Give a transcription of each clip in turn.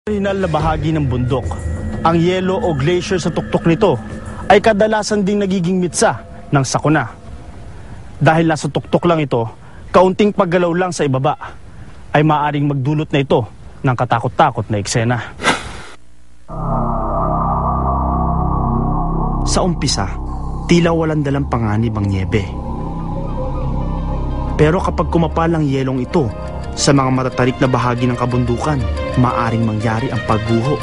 Orihinal na bahagi ng bundok, ang yelo o glacier sa tuktok nito ay kadalasan ding nagiging mitsa ng sakuna. Dahil nasa tuktok lang ito, kaunting paggalaw lang sa ibaba ay maaaring magdulot na ito ng katakot-takot na eksena. Sa umpisa, tila walang dalang panganib ang nyebe. Pero kapag kumapal ang yelong ito sa mga matatarik na bahagi ng kabundukan, maaring mangyari ang pagguho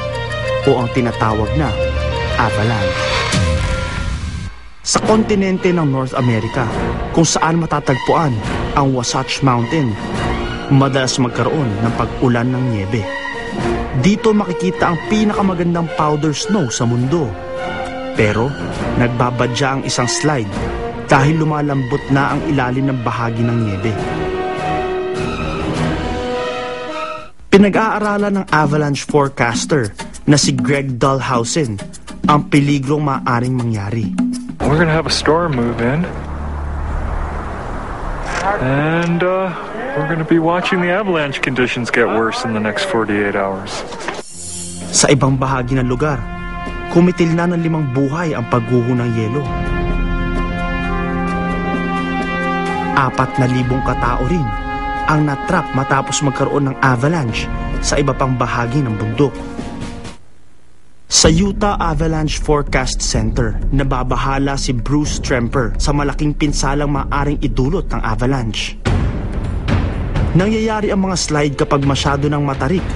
o ang tinatawag na avalanche. Sa kontinente ng North America, kung saan matatagpuan ang Wasatch Mountain, madalas magkaroon ng pag-ulan ng nyebe. Dito makikita ang pinakamagandang powder snow sa mundo. Pero nagbabadya ang isang slide dahil lumalambot na ang ilalim ng bahagi ng nyebe. Pinag-aaralan ng avalanche forecaster na si Greg Dalhousen ang peligrong maaaring mangyari. We're gonna have a storm move in. And we're gonna be watching the avalanche conditions get worse in the next 48 hours. Sa ibang bahagi ng lugar, kumitil na ng 5 buhay ang pagguho ng yelo. 4,000 katao rin ang natrap matapos magkaroon ng avalanche sa iba pang bahagi ng bundok. Sa Utah Avalanche Forecast Center, nababahala si Bruce Tremper sa malaking pinsalang maaring idulot ng avalanche. Nangyayari ang mga slide kapag masyado ng matarik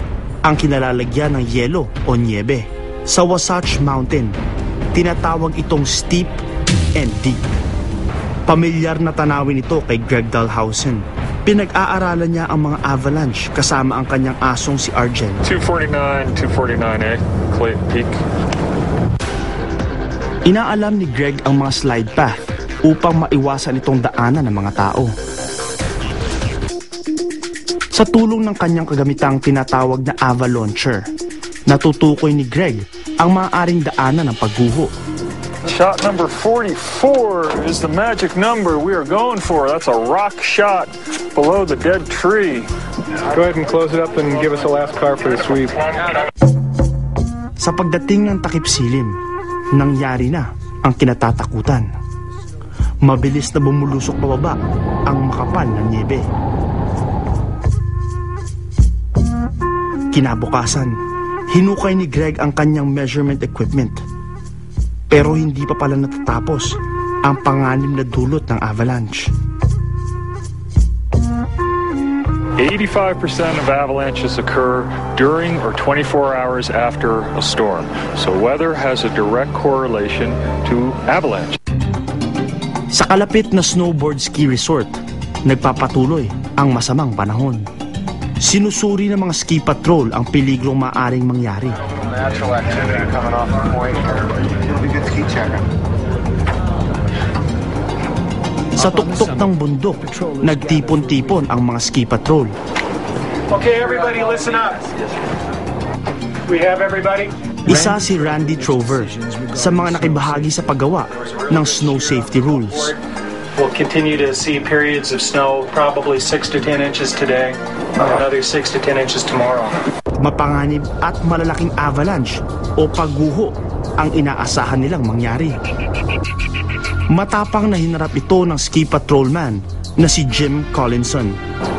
ang kinalalagyan ng yelo o nyebe. Sa Wasatch Mountain, tinatawag itong steep and deep. Pamilyar na tanawin ito kay Greg Dalhousen. Pinag-aaralan niya ang mga avalanche kasama ang kanyang asong si Argent. 249A, Clayton Peak. Inaalam ni Greg ang mga slide path upang maiwasan itong daanan ng mga tao. Sa tulong ng kanyang kagamitang tinatawag na avalauncher, natutukoy ni Greg ang maaaring daanan ng pagguho. Shot number 44 is the magic number we are going for. That's a rock shot below the dead tree. Go ahead and close it up and give us a last car for the sweep. Sa pagdating ng takip silim, nangyari na ang kinatatakutan. Mabilis na bumulusok pababa ang makapal na nyebe. Kinabukasan, hinukay ni Greg ang kanyang measurement equipment. Pero hindi pa pala natatapos ang panganib na dulot ng avalanche. 85% of avalanches occur during or 24 hours after a storm. So weather has a direct correlation to avalanche. Sa kalapit na snowboard ski resort, nagpapatuloy ang masamang panahon. Sinusuri ng mga ski patrol ang peligrong maaring mangyari. Natural activity coming off the point here. It'll be good ski checking. Sa tuktok ng bundok, nagtipon-tipon ang mga ski patrol. Okay, everybody listen up. We have everybody. Isa si Randy Trover sa mga nakibahagi sa paggawa ng snow safety rules. We'll continue to see periods of snow, probably 6 to 10 inches today, another 6 to 10 inches tomorrow. Mapanganib at malalaking avalanche o pagguho ang inaasahan nilang mangyari. Matapang na hinarap ito ng ski patrolman na si Jim Collinson.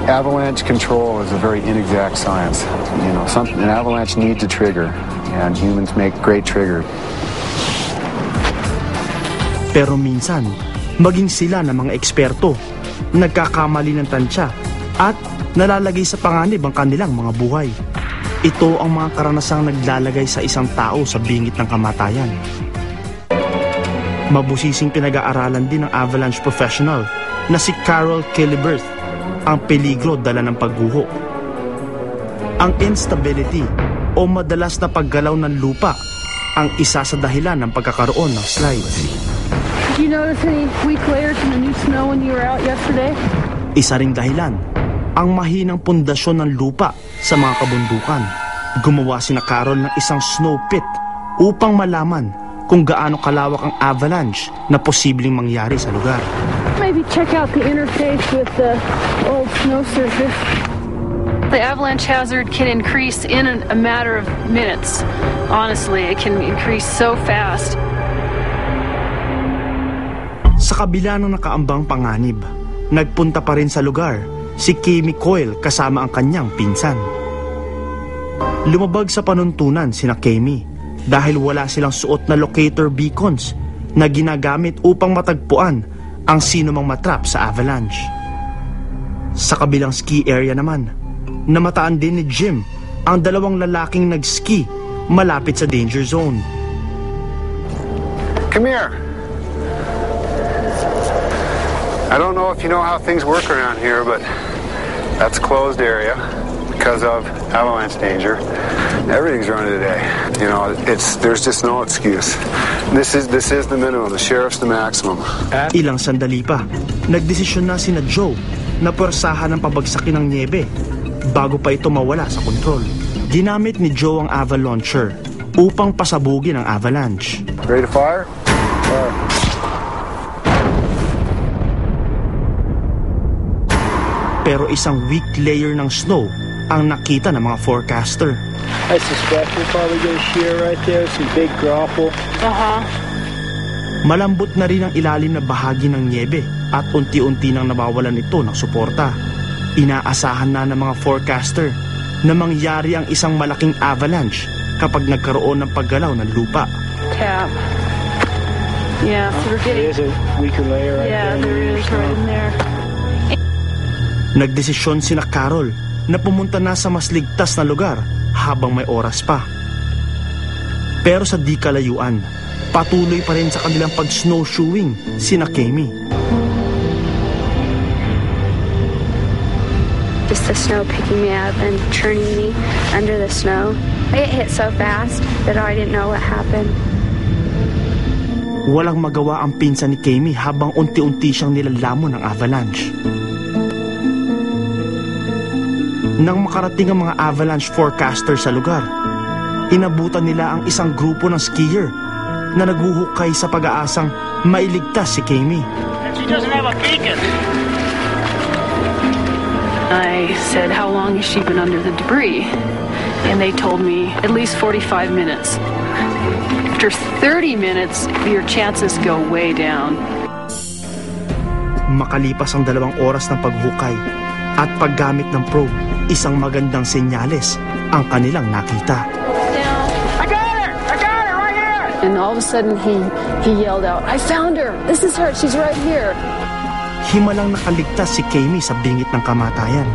Avalanche control is a very inexact science. You know, an avalanche needs a trigger, and humans make great triggers. Pero minsan, maging sila ng mga eksperto, nagkakamali ng tansya at nalalagay sa panganib ang kanilang mga buhay. Ito ang mga karanasang naglalagay sa isang tao sa bingit ng kamatayan. Mabusising pinag-aaralan din ng avalanche professional na si Carol Killeberth ang peligro dala ng pagguho. Ang instability o madalas na paggalaw ng lupa ang isa sa dahilan ng pagkakaroon ng slides. Did you notice any weak layers in the new snow when you were out yesterday? Isa ring dahilan ang mahinang pundasyon ng lupa sa mga kabundukan. Gumawa sina Carol ng isang snow pit upang malaman kung gaano kalawak ang avalanche na posibleng mangyari sa lugar. Maybe check out the interface with the old snow surface. The avalanche hazard can increase in a matter of minutes. Honestly, it can increase so fast. Sa kabila ng nakaambang panganib, nagpunta pa rin sa lugar si Kami Coyle kasama ang kanyang pinsan. Lumabag sa panuntunan sina Kami dahil wala silang suot na locator beacons na ginagamit upang matagpuan ang sinumang matrap sa avalanche. Sa kabilang ski area naman, namataan din ni Jim ang dalawang lalaking nag-ski malapit sa danger zone. Come here. I don't know if you know how things work around here, but that's a closed area because of avalanche danger. Everything's running today. You know, there's just no excuse. This is the minimum. The sheriff's the maximum. Ilang sandali pa, nagdesisyon na sina Joe na pwersahan ang pabagsakin ng niebe bago pa ito mawala sa kontrol. Ginamit ni Joe ang avalauncher upang pasabugin ang avalanche. Ready to fire? Fire. Pero isang weak layer ng snow ang nakita ng mga forecaster. I suspect we're probably going to shear right there, some big graupel. Malambot na rin ang ilalim na bahagi ng niebe at unti-unti nang nabawalan ito ng suporta. Inaasahan na ng mga forecaster na mangyari ang isang malaking avalanche kapag nagkaroon ng paggalaw ng lupa. Tap. Yeah, so we're getting... There's a weaker layer right Yeah, there. there is right in there. Nagdesisyon sina Carol na pumunta na sa mas ligtas na lugar habang may oras pa. Pero sa di kalayuan, patuloy pa rin sa kanilang pag-snowshoeing sina Kami. Just the snow picking me up and churning me under the snow. It hit so fast that I didn't know what happened. Walang magawa ang pinsan ni Kami habang unti-unti siyang nilalamon ng avalanche. Nang makarating ang mga avalanche forecaster sa lugar, inabutan nila ang isang grupo ng skier na naghuhukay sa pag-aasang mailigtas si Kami. She doesn't have a beacon. I said, how long has she been under the debris? And they told me at least 45 minutes. After 30 minutes, your chances go way down. Makalipas ang 2 oras ng paghukay at paggamit ng probe, isang magandang senyales ang kanilang nakita. I got her! I got her right here! And all of a sudden, he yelled out, I found her! This is her! She's right here! Himalang nakaligtas si Kami sa bingit ng kamatayan.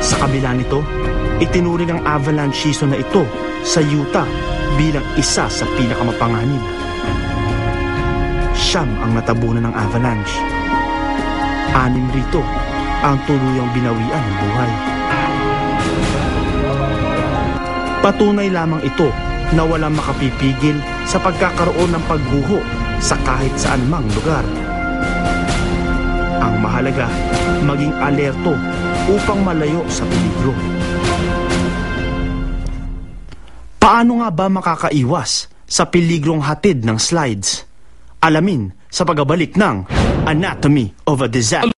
Sa kabila nito, itinuring ang avalanche season na ito sa Utah bilang isa sa pinakamapanganib. Siyam ang natabunan ng avalanche. 6 rito ang tuluyang binawian ng buhay. Patunay lamang ito na walang makapipigil sa pagkakaroon ng pagguho sa kahit saan mang lugar. Ang mahalaga, maging alerto upang malayo sa peligro. Paano nga ba makakaiwas sa peligrong hatid ng slides? Alamin sa pagbabalik ng Anatomy of a Disaster.